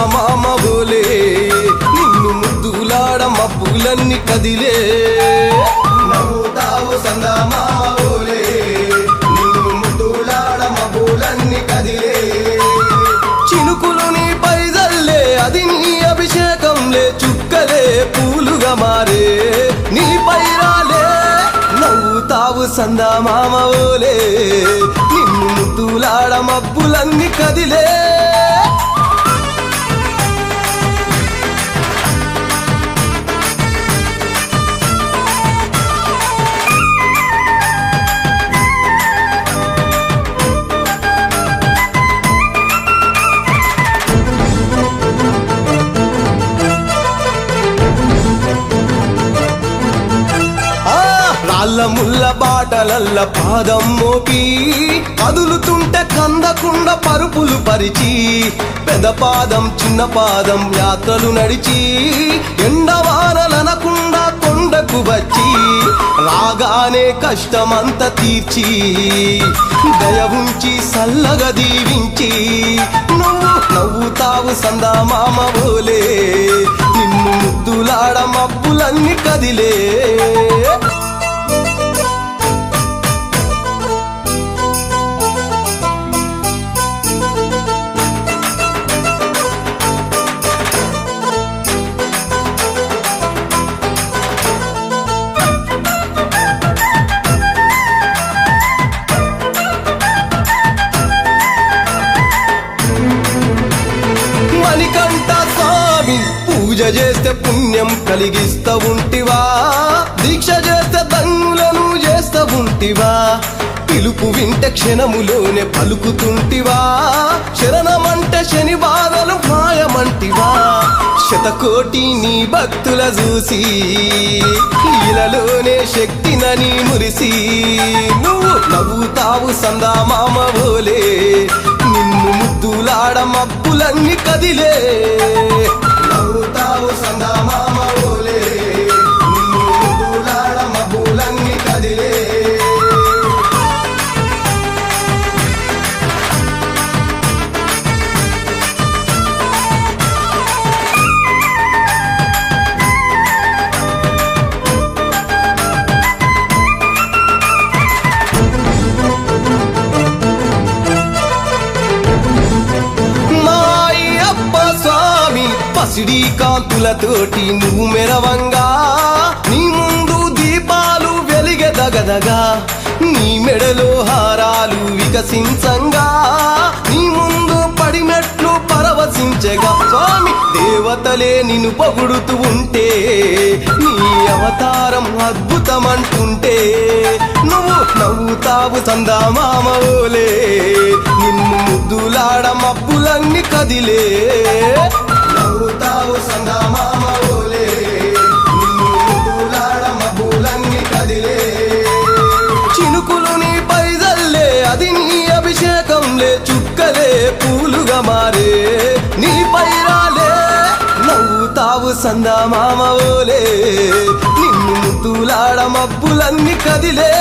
సందామామ ఓలే నిన్ను ముద్దులాడ మబ్బులన్నీ కదిలే నవ్వుతావు సందామామ ఓలే నిన్ను ముద్దులాడ మబ్బులన్నీ కదిలే చినుకులు నీ పై జల్లే అది నీ అభిషేకంలే చుక్కలే పూలుగా మారే నీ పై రాలే నవ్వుతావు సందామామ ఓలే నిన్ను ముద్దులాడ మబ్బులన్నీ కదిలే ముల్ల బాటలల్ల పాదం మోపి కదులుతుంటే కందకుండ పరుపులు పరిచి పెద్ద పాదం చిన్న పాదం యాత్రలు నడిచి ఎండవానలనకుండా కొండకు వచ్చి రాగానే కష్టమంతా తీర్చి దయ ఉంచి సల్లగా దీవించి నువ్వు నవ్వుతావు సందామామ ఓలే నిన్ను ముద్దులాడ మబ్బులన్నీ కదిలే పూజ చేస్తే పుణ్యం కలిగిస్తా ఉంటివా దీక్ష చేస్తే ధన్యులను చేస్తా ఉంటివా పిలుపు వింటే క్షణములోనే పలుకుతుంటివా శరణమంటే శని బాధలు మాయమంటివా శతకోటి నీ భక్తుల చూసి ఇలలోనే శక్తినని మురిసి నువ్వు నవ్వుతావు సందామామ ఓలే నిన్ను ముద్దులాడ మబ్బులన్నీ కదిలే నవ్వుతావు సందామామ ఓలే నిన్ను ముద్దులాడ మబ్బులన్నీ కదిలే పసిడి కాంతులతోటి నువ్వు మెరవంగా నీ ముందు దీపాలు వెలిగెదగదగా నీ మెడలో హారాలు వికసించంగా నీ ముందు పడిమెట్లు పరవశించగా స్వామి దేవతలే నిన్ను పొగుడుతూ ఉంటే నీ అవతారం అద్భుతమంటుంటే నువ్వు నవ్వుతావు సందామామ ఓలే నిన్ను ముద్దులాడ మబ్బులన్నీ కదిలే నవ్వుతావు సందామామ ఓలే నిన్ను ముద్దులాడ మబ్బులన్నీ కదిలే చినుకులు నీ పై జల్లే అది నీ అభిషేకంలే చుక్కలే పూలుగా మారే నీ పై రాలే నవ్వుతావు సందామామ ఓలే నిన్ను ముద్దులాడ మబ్బులన్నీ కదిలే